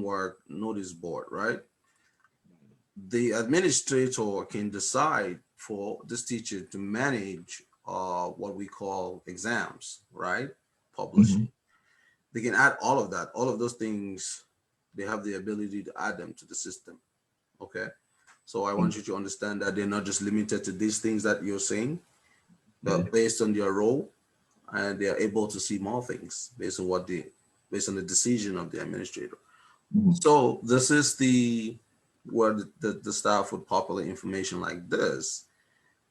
homework notice board, right? The administrator can decide for this teacher to manage what we call exams, right? Mhm. Publishing. They can add all of that, all of those things. They have the ability to add them to the system. Okay. So I want you to understand that they're not just limited to these things that you're saying, Yeah. but based on their role, and they are able to see more things based on the decision of the administrator. Mhm. So this is the where the staff would populate information like this,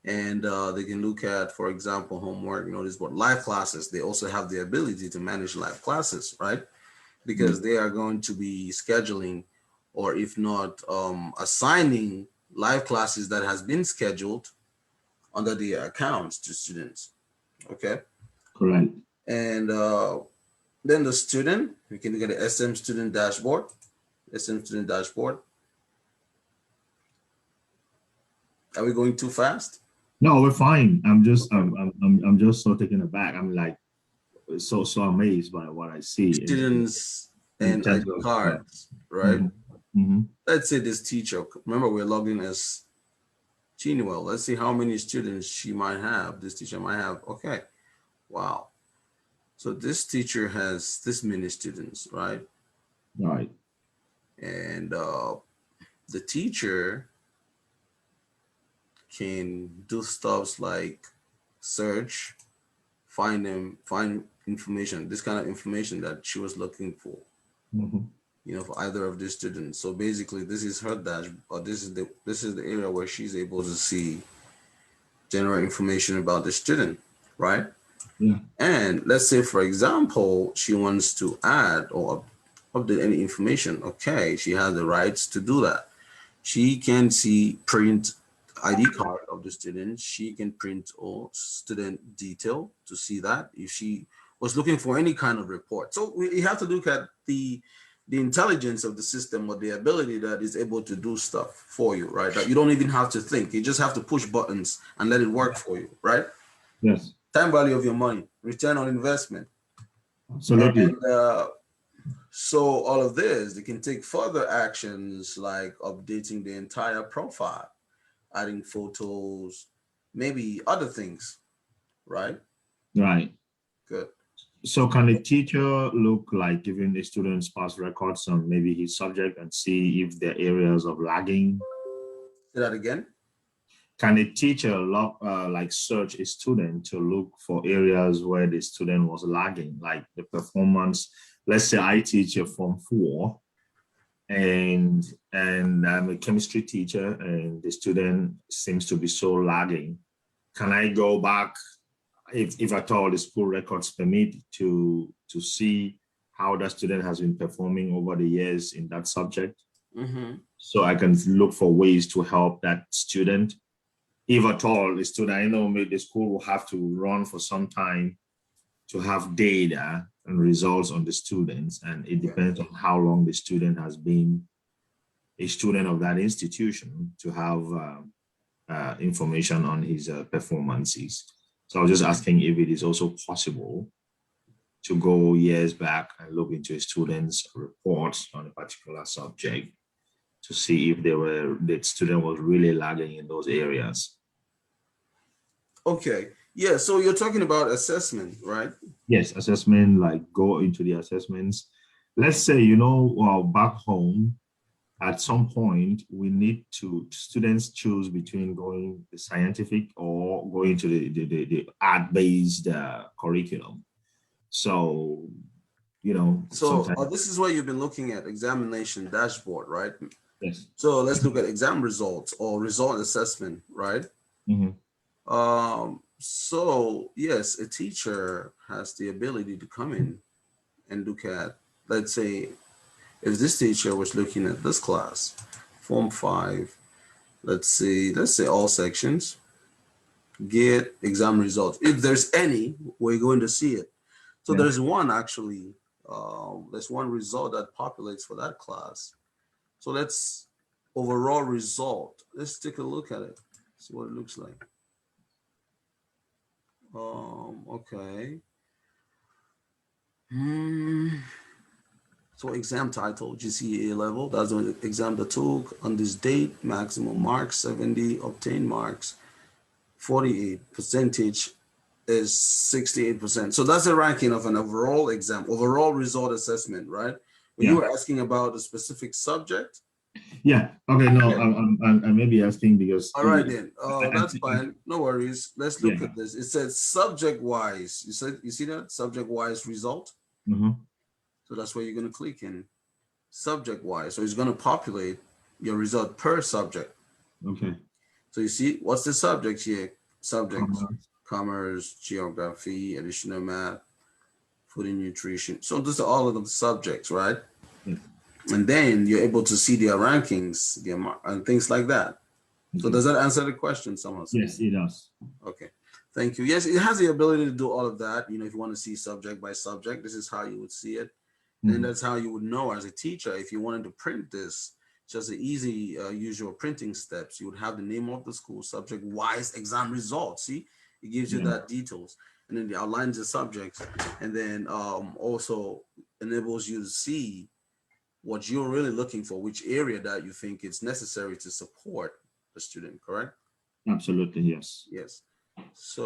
and they can look at, for example, homework. You know, this what live classes. They also have the ability to manage live classes, right? Yeah. Because they are going to be scheduling, or if not, assigning live classes that has been scheduled under the accounts to students. Okay, Correct. and then the student, we can look at the SM student dashboard. SM student dashboard. Are we going too fast? No, we're fine. I'm just Okay. I'm just so taken aback. I'm like so amazed by what I see Students in and terms ID of cards, right? mhm, mhm. Let's say this teacher, remember we're logging as Chinuel. Let's see how many students she might have, this teacher might have. Okay, wow. So this teacher has this many students, right? Right. And the teacher can do stuff like search, find them, find information, this kind of information that she was looking for, Mhm. you know, for either of these students. So basically, this is her dash, or this is the area where she's able to see general information about the student, right? Yeah. And let's say, for example, she wants to add or update any information. Okay, she has the rights to do that. She can see print ID card of the student. She can print or student detail to see that if she was looking for any kind of report. So we have to look at the intelligence of the system, or the ability that is able to do stuff for you, right? That you don't even have to think. You just have to push buttons and let it work for you, right? Yes. Time value of your money, return on investment. Absolutely. And so all of this, they can take further actions like updating the entire profile, adding photos, maybe other things, right? Right. Good. So can a teacher look like giving the students past records on maybe his subject and see if there are areas of lagging? Say that again. Can a teacher log, like search a student to look for areas where the student was lagging, like the performance? Let's say I teach a Form 4 and I'm a chemistry teacher and the student seems to be so lagging. Can I go back, if at all the school records permit, to see how that student has been performing over the years in that subject? Mm-hmm. So I can look for ways to help that student. If at all the student, I know maybe the school will have to run for some time to have data and results on the students. And it Yeah. depends on how long the student has been a student of that institution to have information on his performances. So I was just asking if it is also possible to go years back and look into a student's reports on a particular subject to see if the student was really lagging in those areas. Okay. Yeah. So you're talking about assessment, right? Yes, assessment, like go into the assessments. Let's say, well, back home, at some point, we need to students choose between going the scientific or going to the art-based curriculum. So, So sometimes, this is what you've been looking at, examination dashboard, right? yes. So let's look at exam results or result assessment, right? Mhm. So yes, a teacher has the ability to come in and look at, let's say, if this teacher was looking at this class, Form 5, let's say all sections, get exam results. If there's any, we're going to see it. So Yeah. there's one actually, there's one result that populates for that class. So let's overall result. Let's take a look at it, see what it looks like. Okay. Hmm. So exam title, GCA level, that's the exam that took on this date, maximum marks, 70, obtained marks, 48, percentage is 68%. So that's the ranking of an overall exam, overall result assessment, right? When you Yeah. were asking about a specific subject. Yeah. Okay. No, Yeah. I'm maybe asking because All right then. That's I, fine. No worries. Let's look yeah. at this. It says subject wise. You see that subject wise result? Mm-hmm. So that's where you're going to click in subject wise. So it's going to populate your result per subject. Okay. So you see, what's the subject here? Subject, Commerce. commerce, geography, additional math, food and nutrition. So these are all of the subjects, right? Yes. And then you're able to see their rankings, and things like that. So Okay. does that answer the question, someone? Yes, it does. Okay, thank you. Yes, it has the ability to do all of that. You know, if you want to see subject by subject, this is how you would see it. And then Mm-hmm. that's how you would know as a teacher, if you wanted to print this, just the easy usual printing steps, you would have the name of the school, subject wise exam results. See, it gives you Yeah. that details, and then it outlines the subjects, and then also enables you to see what you're really looking for, which area that you think it's necessary to support the student, correct? Absolutely. Yes. Yes. So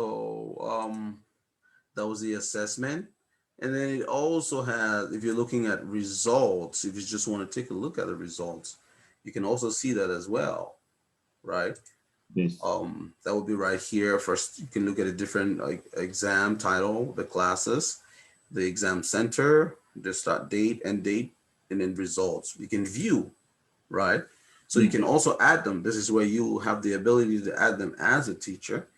that was the assessment. And then it also has, if you're looking at results, if you just want to take a look at the results, you can also see that as well, right? Yes. That would be right here. First, you can look at a different exam title, the classes, the exam center, the start date, and date, and then results. You can view, right? So you Yeah. can also add them. This is where you have the ability to add them as a teacher.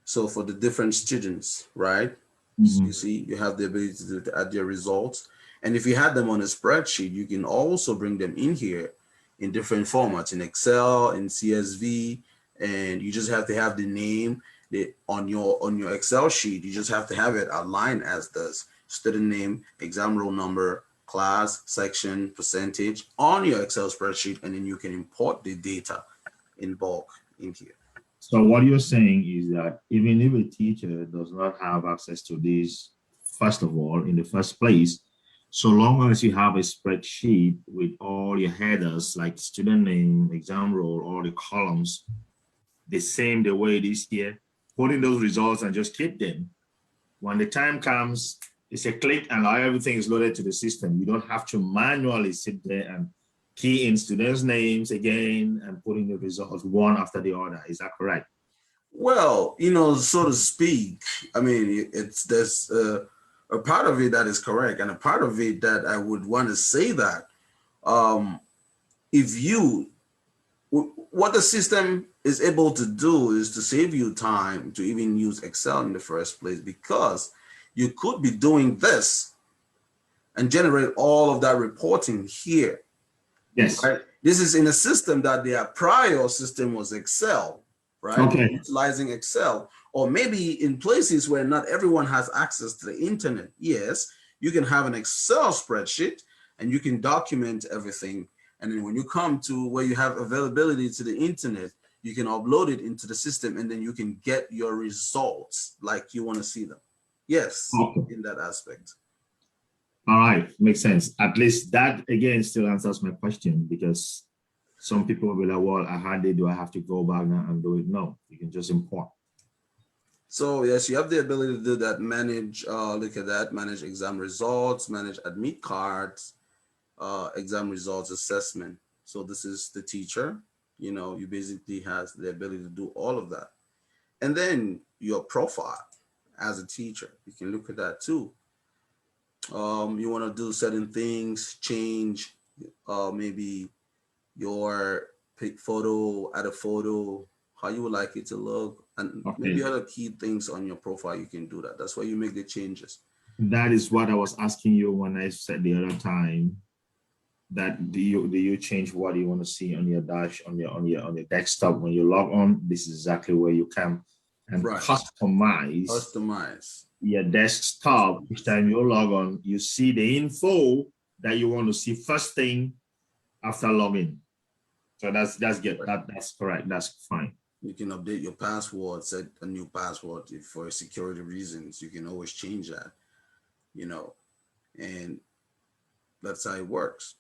So for the different students, right? So you Mm-hmm. see, you have the ability to add your results. And if you had them on a spreadsheet, you can also bring them in here in different formats, in Excel, in CSV, and you just have to have the name on your Excel sheet. You just have to have it aligned as does student name, exam roll number, class, section, percentage on your Excel spreadsheet, and then you can import the data in bulk in here. So what you're saying is that even if a teacher does not have access to this, first of all, in the first place, so long as you have a spreadsheet with all your headers like student name, exam roll, all the columns, the same the way it is here, put in those results and just keep them. When the time comes, it's a click and everything is loaded to the system. You don't have to manually sit there and key in students' names again and put in the results one after the other. Is that correct? Well, so to speak, I mean, it's there's a part of it that is correct, and a part of it that I would want to say that um, if what the system is able to do is to save you time to even use Excel in the first place, because you could be doing this and generate all of that reporting here, Yes. right? This is in a system that their prior system was Excel, right? They're Okay. utilizing Excel. Or maybe in places where not everyone has access to the internet. Yes, you can have an Excel spreadsheet and you can document everything. And then when you come to where you have availability to the internet, you can upload it into the system and then you can get your results like you want to see them. Yes, Okay. in that aspect. All right. Makes sense. At least that again still answers my question because some people will be like, well, I had it. Do I have to go back now and do it? No, you can just import. So yes, you have the ability to do that. Manage, look at that. Manage exam results. Manage admit cards. Exam results assessment. So this is the teacher. You basically has the ability to do all of that. And then your profile as a teacher, you can look at that too. You want to do certain things, change maybe your pick photo, add a photo, how you would like it to look, and maybe Okay. other key things on your profile. You can do that. That's why you make the changes. That is what I was asking you when I said the other time that do you change what you want to see on your dash on your desktop when you log on? This is exactly where you can and Right. customize Customize. your desktop. Each time you log on, you see the info that you want to see first thing after login. So that's good. Right. That's correct. That's fine. You can update your password, set a new password if for security reasons. You can always change that, you know. And That's how it works.